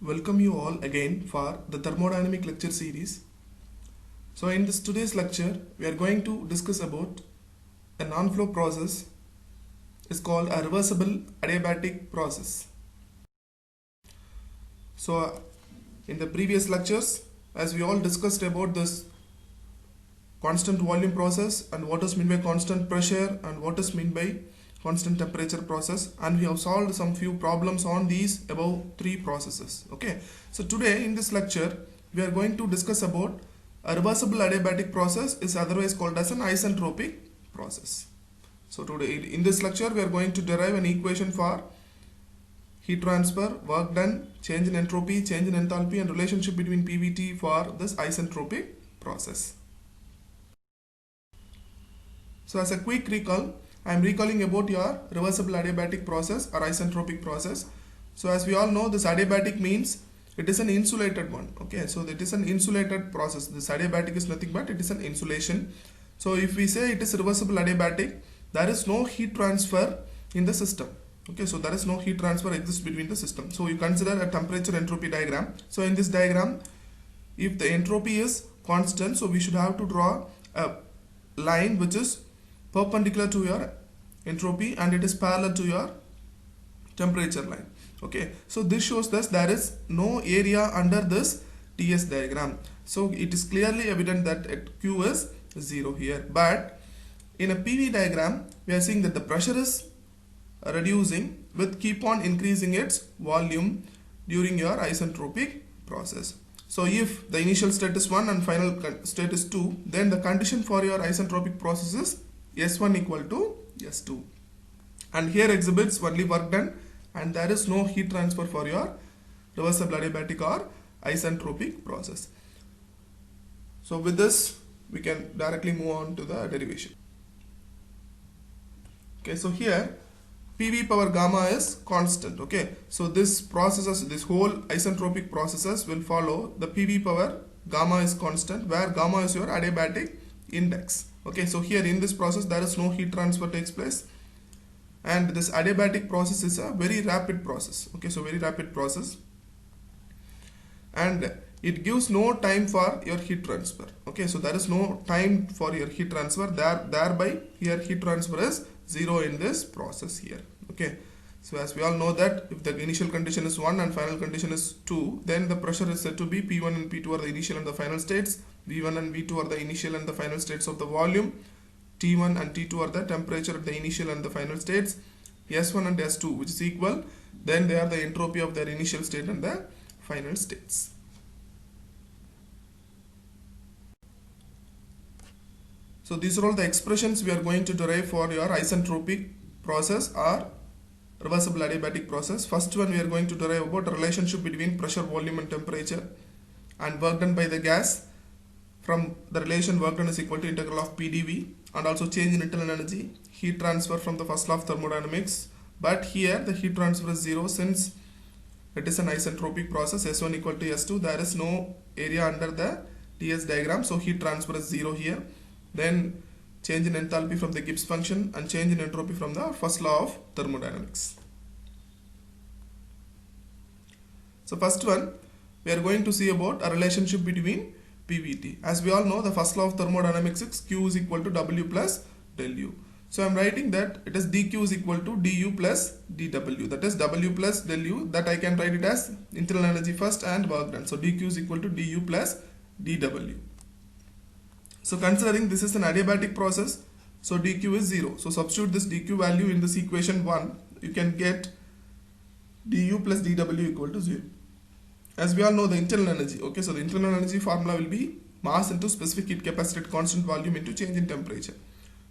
welcome you all again for the thermodynamic lecture series. So in this today's lecture we are going to discuss about a non-flow process. It's called a reversible adiabatic process. So in the previous lectures, as we all discussed about this constant volume process and what is meant by constant pressure and what is meant by constant temperature process, and we have solved some few problems on these above three processes. Okay, so today in this lecture we are going to discuss about a reversible adiabatic process, is otherwise called as an isentropic process. So today in this lecture we are going to derive an equation for heat transfer, work done, change in entropy, change in enthalpy, and relationship between PVT for this isentropic process. So as a quick recall, I am recalling about your reversible adiabatic process or isentropic process. So as we all know, this adiabatic means it is an insulated one. Okay, so it is an insulated process. This adiabatic is nothing but it is an insulation. So if we say it is reversible adiabatic, there is no heat transfer in the system. Okay, so there is no heat transfer exists between the system. So you consider a temperature entropy diagram. So in this diagram, if the entropy is constant, so we should have to draw a line which is perpendicular to your entropy and it is parallel to your temperature line. Okay, so this shows that there is no area under this TS diagram. So it is clearly evident that Q is 0 here. But in a PV diagram, we are seeing that the pressure is reducing with keep on increasing its volume during your isentropic process. So if the initial state is 1 and final state is 2, then the condition for your isentropic process is S1 equal to S2. And here exhibits only work done and there is no heat transfer for your reversible adiabatic or isentropic process. So with this, we can directly move on to the derivation. Okay, so here PV power gamma is constant. Okay, so this whole isentropic processes will follow the PV power gamma is constant, where gamma is your adiabatic index. Okay, so here in this process there is no heat transfer takes place, and this adiabatic process is a very rapid process. Okay, so very rapid process, and it gives no time for your heat transfer. Okay, so there is no time for your heat transfer, thereby here heat transfer is 0 in this process here. Okay, so as we all know that if the initial condition is 1 and final condition is 2, then the pressure is said to be P1 and P2 are the initial and the final states, V1 and V2 are the initial and the final states of the volume, T1 and T2 are the temperature at the initial and the final states, S1 and S2 which is equal, then they are the entropy of their initial state and the final states. So these are all the expressions we are going to derive for your isentropic process or reversible adiabatic process. First one we are going to derive about the relationship between pressure, volume and temperature and work done by the gas. From the relation work done is equal to integral of PdV, and also change in internal energy, heat transfer from the first law of thermodynamics. But here the heat transfer is 0 since it is an isentropic process, S1 equal to S2. There is no area under the TS diagram, so heat transfer is 0 here. Then change in enthalpy from the Gibbs function and change in entropy from the first law of thermodynamics. So first one we are going to see about a relationship between PVT. As we all know, the first law of thermodynamics is Q is equal to W plus del U. So I am writing that it is dQ is equal to du plus dW, that is W plus del U, that I can write it as internal energy first and work done. So dQ is equal to du plus dW. So considering this is an adiabatic process, so dQ is 0. So substitute this dQ value in this equation 1, you can get du plus dW equal to 0. As we all know the internal energy, okay, so the internal energy formula will be mass into specific heat capacity at constant volume into change in temperature.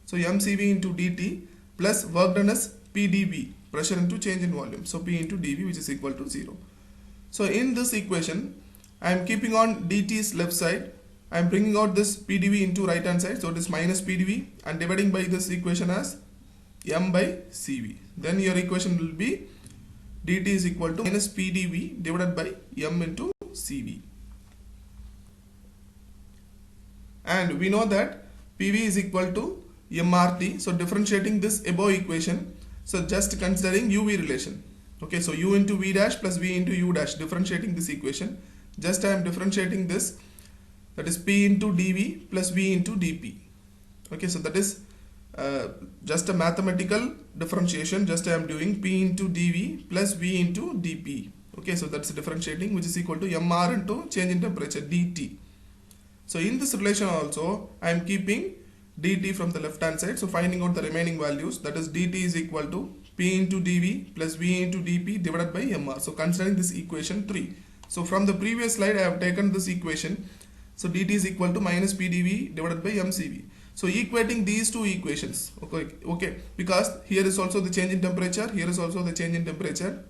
So mCV into dt plus work done as PdV, pressure into change in volume. So P into dV, which is equal to 0. So in this equation, I am keeping on dt's left side, I am bringing out this PdV into right hand side, so it is minus PdV, and dividing by this equation as m by Cv. Then your equation will be dt is equal to minus PdV divided by m into Cv. And we know that PV is equal to mRT. So differentiating this above equation, so just considering UV relation. Okay, so u into v dash plus v into u dash, differentiating this equation. Just I am differentiating this, that is p into dv plus v into dp. Okay, so that is just a mathematical differentiation. Just I am doing p into dv plus v into dp. Okay, so that's differentiating, which is equal to mr into change in temperature dt. So in this relation also I am keeping dt from the left hand side. So finding out the remaining values, that is dt is equal to p into dv plus v into dp divided by mr. So considering this equation 3. So from the previous slide I have taken this equation. So dt is equal to minus pdv divided by mcv. So equating these two equations, okay, because here is also the change in temperature, here is also the change in temperature.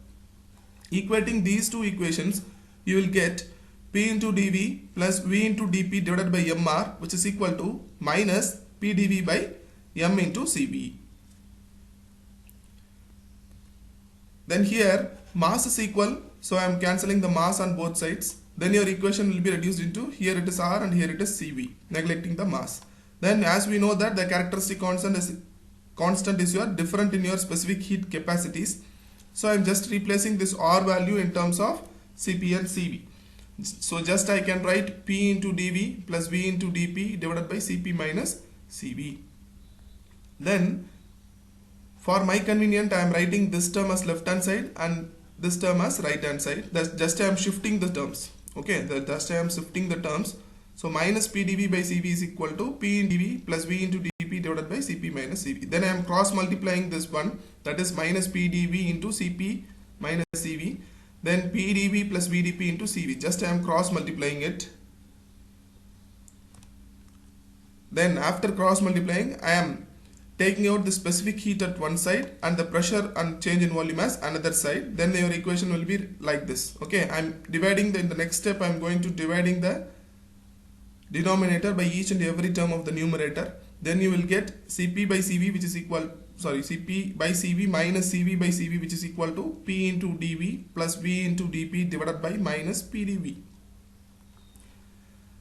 Equating these two equations, you will get p into dv plus v into dp divided by mr, which is equal to minus pdv by m into cv. Then here mass is equal, so I am cancelling the mass on both sides. Then your equation will be reduced into, here it is r and here it is cv, neglecting the mass. Then as we know that the characteristic constant is your different in your specific heat capacities. So I am just replacing this r value in terms of cp and cv. So just I can write p into dv plus v into dp divided by cp minus cv. Then for my convenience I am writing this term as left hand side and this term as right hand side. That's just I am shifting the terms. Okay, just I am shifting the terms. So minus pdv by cv is equal to p in dv plus v into dp divided by cp minus cv. Then I am cross multiplying this one, that is minus pdv into cp minus cv. Then pdv plus vdp into cv. Just I am cross multiplying it. Then after cross multiplying, I am taking out the specific heat at one side and the pressure and change in volume as another side. Then your equation will be like this. Okay, I am dividing in the next step I am going to dividing the denominator by each and every term of the numerator. Then you will get cp by cv, which is equal, cp by cv minus cv by cv, which is equal to p into dv plus v into dp divided by minus pdv.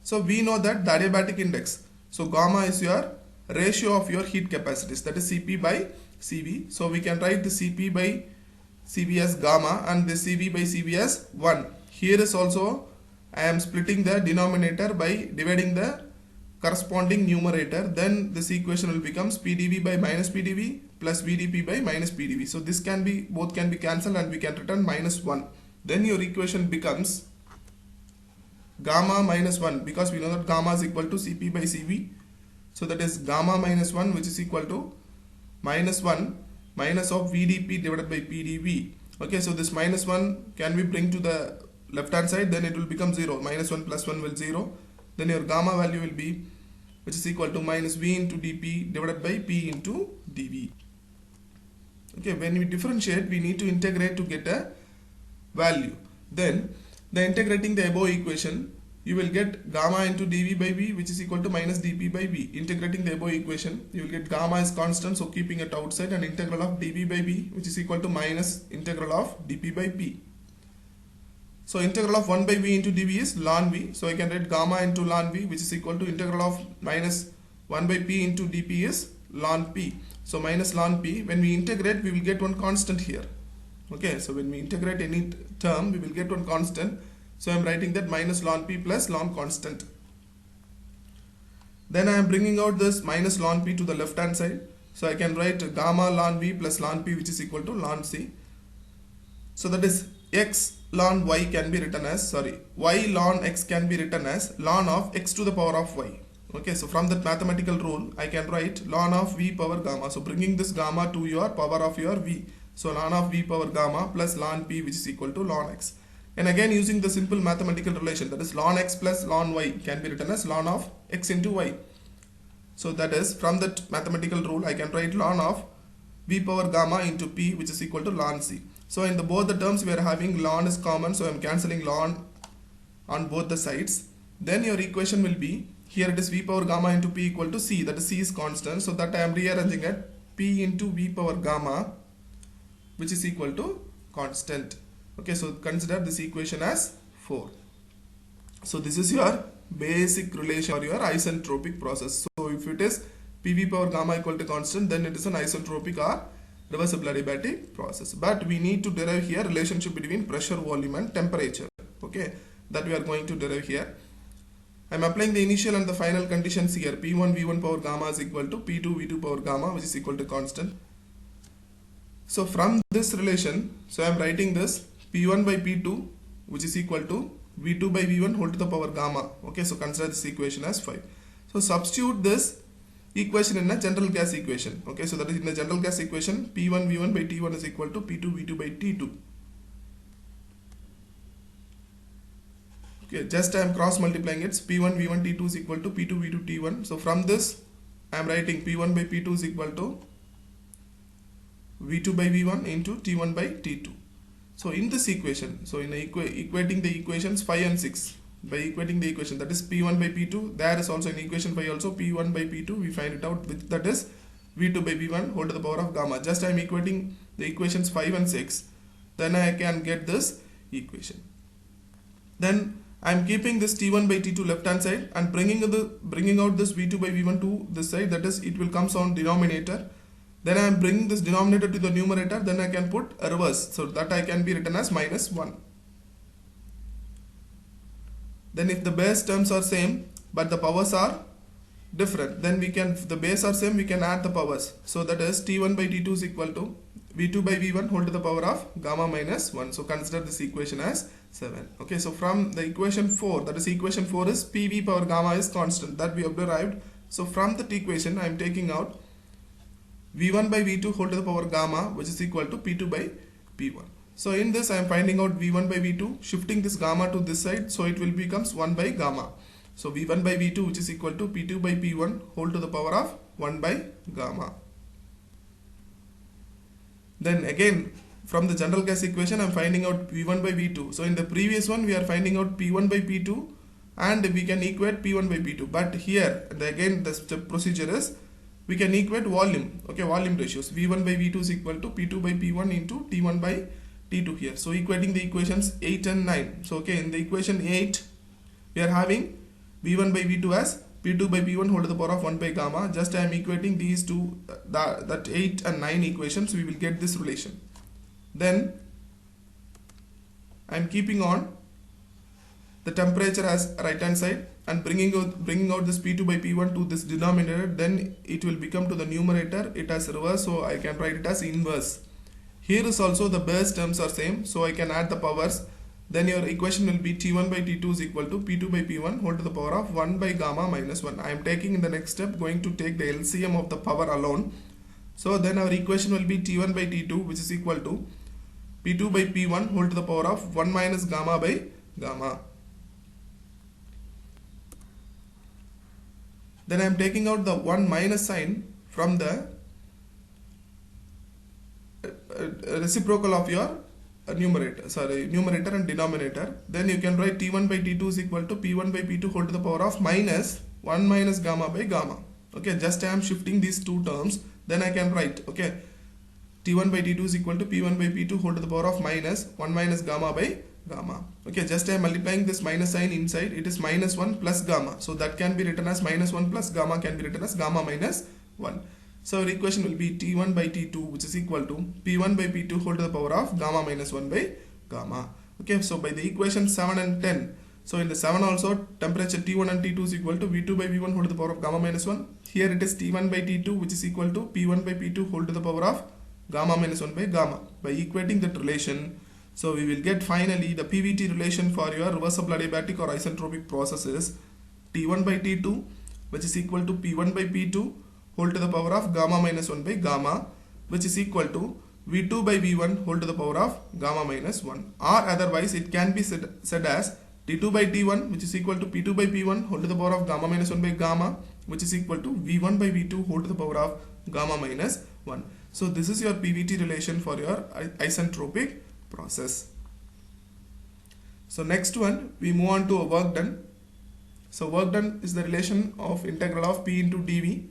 So we know that the adiabatic index, so gamma is your ratio of your heat capacities, that is cp by cv. So we can write the cp by cv as gamma and the cv by cv as 1. Here is also I am splitting the denominator by dividing the corresponding numerator. Then this equation will become pdv by minus pdv plus vdp by minus pdv. So this can be, both can be cancelled and we can return minus 1. Then your equation becomes gamma minus 1, because we know that gamma is equal to cp by cv. So that is gamma minus 1, which is equal to minus 1 minus of vdp divided by pdv. Okay, so this minus 1 can we bring to the left hand side, then it will become 0. Minus 1 plus 1 will 0. Then your gamma value will be, which is equal to minus v into dp divided by p into dv. Okay, when we differentiate, we need to integrate to get a value. Then the integrating the above equation, you will get gamma into dv by v, which is equal to minus dp by v. Integrating the above equation, you will get gamma is constant, so keeping it outside, and integral of dv by v, which is equal to minus integral of dp by p. So integral of 1 by v into dv is ln v. So I can write gamma into ln v, which is equal to integral of minus 1 by p into dp is ln p. So minus ln p, when we integrate, we will get one constant here. Okay, so when we integrate any term, we will get one constant. So I am writing that minus ln p plus ln constant. Then I am bringing out this minus ln p to the left hand side. So I can write gamma ln v plus ln p, which is equal to ln c. So that is x ln y can be written as, y ln x can be written as ln of x to the power of y. Okay, so from that mathematical rule, I can write ln of v power gamma. So bringing this gamma to your power of your v. So ln of v power gamma plus ln p, which is equal to ln x. And again using the simple mathematical relation, that is ln x plus ln y can be written as ln of x into y. So that is from that mathematical rule, I can write ln of v power gamma into p, which is equal to ln c. So in the both the terms we are having ln is common, so I am cancelling ln on both the sides. Then your equation will be, here it is v power gamma into p equal to c, that is c is constant, so that I am rearranging it p into v power gamma, which is equal to constant. Okay, so consider this equation as 4. So this is your basic relation or your isentropic process. So if it is PV power gamma equal to constant, then it is an isentropic or reversible adiabatic process. But we need to derive here relationship between pressure, volume and temperature. Okay, that we are going to derive here. I am applying the initial and the final conditions here. P1 V1 power gamma is equal to P2 V2 power gamma, which is equal to constant. So from this relation, so I am writing this P1 by P2, which is equal to V2 by V1 whole to the power gamma. Okay, so consider this equation as 5. So substitute this equation in a general gas equation. Okay, so that is in the general gas equation, P1 V1 by T1 is equal to P2 V2 by T2. Okay, just I am cross multiplying it. P1 V1 T2 is equal to P2 V2 T1. So from this I am writing P1 by P2 is equal to V2 by V1 into T1 by T2. So in this equation, so in equating the equations 5 and 6, by equating the equation, that is P1 by P2, there is also in equation 5 also P1 by P2, we find it out, with that is V2 by V1 whole to the power of gamma. Just I am equating the equations 5 and 6, then I can get this equation. Then I am keeping this T1 by T2 left hand side and bringing out this V2 by V1 to this side, that is it will come on denominator. Then I am bringing this denominator to the numerator, then I can put a reverse, so that I can be written as minus 1. Then if the base terms are same but the powers are different, then we can, if the base are same, we can add the powers. So that is T1 by T2 is equal to V2 by V1 whole to the power of gamma minus 1. So consider this equation as 7. Okay, so from the equation 4, that is equation 4 is PV power gamma is constant, that we have derived. So from that equation I am taking out V1 by V2 whole to the power gamma, which is equal to P2 by P1. So in this I am finding out V1 by V2, shifting this gamma to this side, so it will becomes 1 by gamma. So V1 by V2, which is equal to P2 by P1 whole to the power of 1 by gamma. Then again from the general gas equation I am finding out V1 by V2. So in the previous one we are finding out P1 by P2 and we can equate P1 by P2. But here again the step procedure is we can equate volume. Okay, volume ratios. V1 by V2 is equal to P2 by P1 into T1 by T2 here. So equating the equations 8 and 9. So okay, in the equation 8 we are having V1 by V2 as P2 by P1 whole to the power of 1 by gamma. Just I am equating these two, that 8 and 9 equations, we will get this relation. Then I am keeping on the temperature as right hand side and bringing out this P2 by P1 to this denominator, then it will become to the numerator, it has reverse, so I can write it as inverse. Here is also the base terms are same, so I can add the powers. Then your equation will be T1 by T2 is equal to P2 by P1 whole to the power of 1 by gamma minus 1. I am taking in the next step, going to take the LCM of the power alone. So then our equation will be T1 by T2, which is equal to P2 by P1 whole to the power of 1 minus gamma by gamma. Then I am taking out the 1 minus sign from the reciprocal of your numerator and denominator. Then you can write T1 by T2 is equal to P1 by P2 whole to the power of minus 1 minus gamma by gamma. Okay, just I am shifting these two terms, then I can write, okay, T1 by T2 is equal to P1 by P2 whole to the power of minus 1 minus gamma by gamma. Okay, just I am multiplying this minus sign inside, it is minus 1 plus gamma. So that can be written as minus 1 plus gamma can be written as gamma minus 1. So our equation will be T1 by T2, which is equal to P1 by P2 whole to the power of gamma minus 1 by gamma. Okay, so by the equation 7 and 10, so in the 7 also temperature T1 and T2 is equal to V2 by V1 whole to the power of gamma minus 1. Here it is T1 by T2, which is equal to P1 by P2 whole to the power of gamma minus 1 by gamma. By equating that relation, so we will get finally the PVT relation for your reversible adiabatic or isentropic processes T1 by T2, which is equal to P1 by P2 whole to the power of gamma minus 1 by gamma, which is equal to V2 by V1 whole to the power of gamma minus 1. Or otherwise it can be said as T2 by T1, which is equal to P2 by P1 whole to the power of gamma minus 1 by gamma, which is equal to V1 by V2 whole to the power of gamma minus 1. So this is your PVT relation for your isentropic process. So next one, we move on to a work done. So work done is the relation of integral of P into dV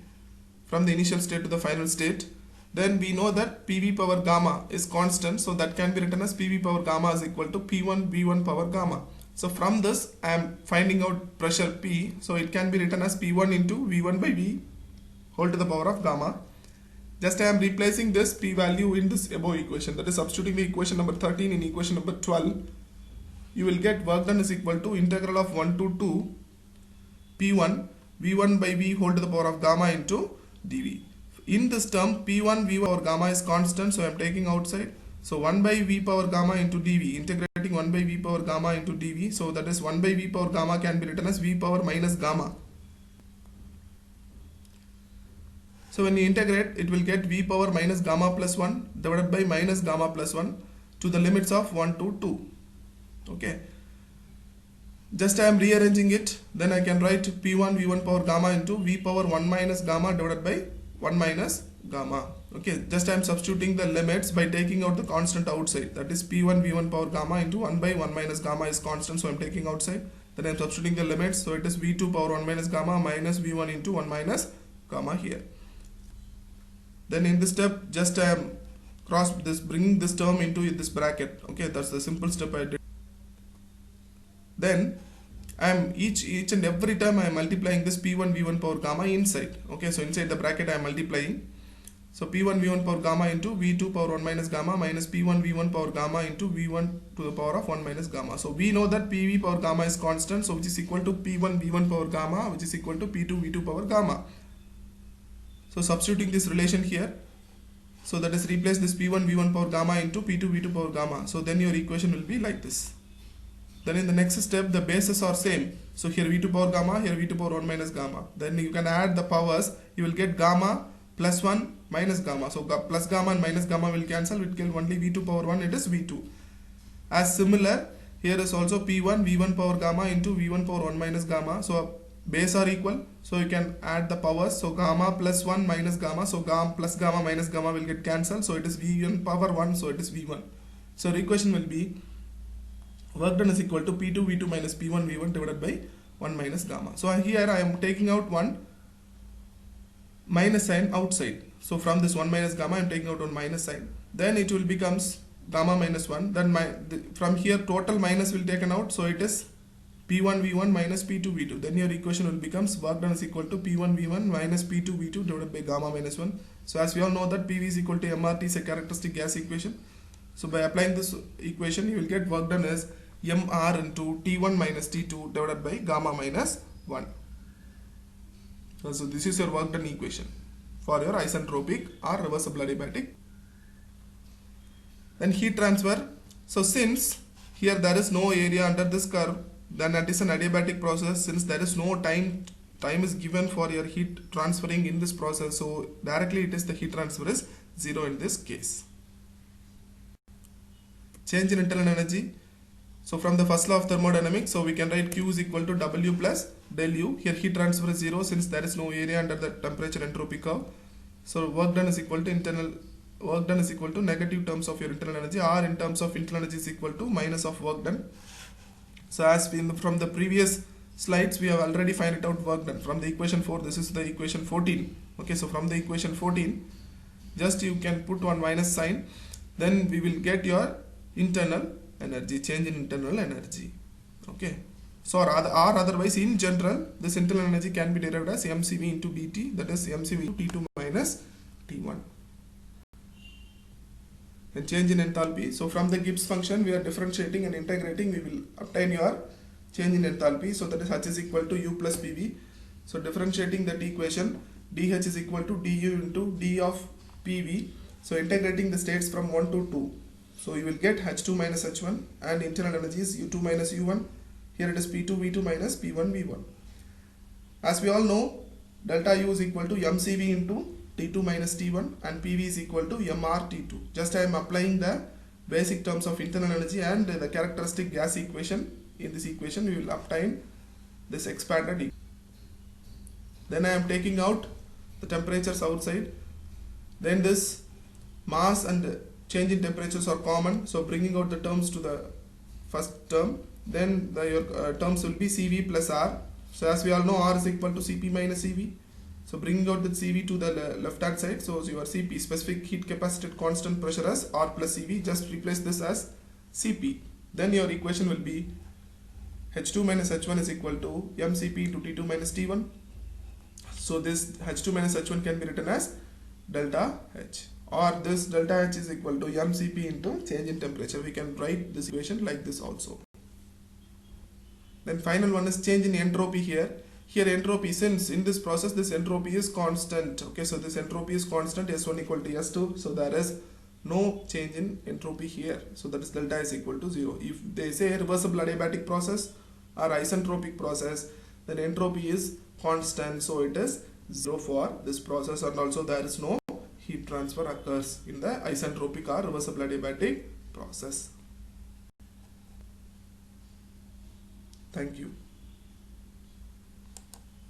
from the initial state to the final state. Then we know that PV power gamma is constant, so that can be written as PV power gamma is equal to P1 V1 power gamma. So from this I am finding out pressure P, so it can be written as P1 into V1 by V whole to the power of gamma. Just I am replacing this p value in this above equation, that is substituting the equation number 13 in equation number 12. You will get work done is equal to integral of 1 to 2 p1 v1 by v whole to the power of gamma into dv. In this term p1 v power gamma is constant, so I am taking outside. So 1 by v power gamma into dv, integrating 1 by v power gamma into dv. So that is 1 by v power gamma can be written as v power minus gamma. So when you integrate, it will get v power minus gamma plus 1 divided by minus gamma plus 1 to the limits of 1 to 2. Okay. Just I am rearranging it, then I can write p1 v1 power gamma into v power 1 minus gamma divided by 1 minus gamma. Okay, just I am substituting the limits by taking out the constant outside, that is p1 v1 power gamma into 1 by 1 minus gamma is constant, so I am taking outside. Then I am substituting the limits, so it is v2 power 1 minus gamma minus v1 into 1 minus gamma here. Then in this step, just I am bringing this term into this bracket. Okay, that's the simple step I did. Then I am each and every time I am multiplying this p1 v1 power gamma inside. Okay, so inside the bracket I am multiplying. So p1 v1 power gamma into v2 power 1 minus gamma minus p1 v1 power gamma into v1 to the power of 1 minus gamma. So we know that pv power gamma is constant, so which is equal to p1 v1 power gamma, which is equal to p2 v2 power gamma. So substituting this relation here, so that is replace this p1 v1 power gamma into p2 v2 power gamma. So then your equation will be like this. Then in the next step, the bases are same. So here v2 power gamma, here v2 power 1 minus gamma. Then you can add the powers, you will get gamma plus 1 minus gamma. So plus gamma and minus gamma will cancel, it will only v2 power 1, it is v2. As similar, here is also p1 v1 power gamma into v1 power 1 minus gamma. So base are equal, so you can add the powers. So gamma plus 1 minus gamma, so gamma plus gamma minus gamma will get cancelled, so it is v1 power 1, so it is v1. So the equation will be work done is equal to p2 v2 minus p1 v1 divided by 1 minus gamma. So here I am taking out one minus sign outside. So from this 1 minus gamma I am taking out one minus sign. Then it will becomes gamma minus 1. Then from here total minus will taken out, so it is p1 v1 minus p2 v2. Then your equation will becomes work done is equal to p1 v1 minus p2 v2 divided by gamma minus 1. So as we all know that PV is equal to MRT is a characteristic gas equation. So by applying this equation, you will get work done as mr into T1 minus T2 divided by gamma minus 1. So this is your work done equation for your isentropic or reversible adiabatic. Then heat transfer. So since here there is no area under this curve, then it is an adiabatic process. Since there is no time is given for your heat transferring in this process, so directly it is the heat transfer is 0 in this case. Change in internal energy. So from the first law of thermodynamics, so we can write Q is equal to W plus del U. Here heat transfer is 0 since there is no area under the temperature entropy curve. So work done is equal to negative terms of your internal energy, or in terms of internal energy is equal to minus of work done. So as from the previous slides, we have already find it out work done from the equation 4. This is the equation 14. Okay, so from the equation 14, just you can put one minus sign, then we will get your internal energy, change in internal energy. Okay, so or otherwise in general this internal energy can be derived as mcv into dt, that is mcv into T2 minus T1. Then change in enthalpy. So from the Gibbs function we are differentiating and integrating, we will obtain your change in enthalpy. So that is H is equal to U plus PV. So differentiating that equation, dH is equal to du into d of PV. So integrating the states from 1 to 2. So you will get H2 minus H1, and internal energy is U2 minus U1. Here it is P2 V2 minus P1 V1. As we all know, delta U is equal to mcv into T2 minus T1, and PV is equal to mr T2. Just I am applying the basic terms of internal energy and the characteristic gas equation. In this equation we will obtain this expanded equation. Then I am taking out the temperatures outside. Then this mass and change in temperatures are common, so bringing out the terms to the first term, then your terms will be Cv plus R. So as we all know, R is equal to Cp minus Cv. So bringing out the Cv to the left hand side, so your Cp, specific heat capacity at constant pressure, as R plus Cv, just replace this as Cp. Then your equation will be H2 minus H1 is equal to mCp into T2 minus T1. So this H2 minus H1 can be written as delta H, or this delta H is equal to mCp into change in temperature. We can write this equation like this also. Then final one is change in entropy here. Here entropy, since in this process this entropy is constant, okay, so this entropy is constant, S1 equal to S2, so there is no change in entropy here, so that is delta is equal to 0. If they say reversible adiabatic process or isentropic process, then entropy is constant, so it is 0 for this process, and also there is no heat transfer occurs in the isentropic or reversible adiabatic process. Thank you.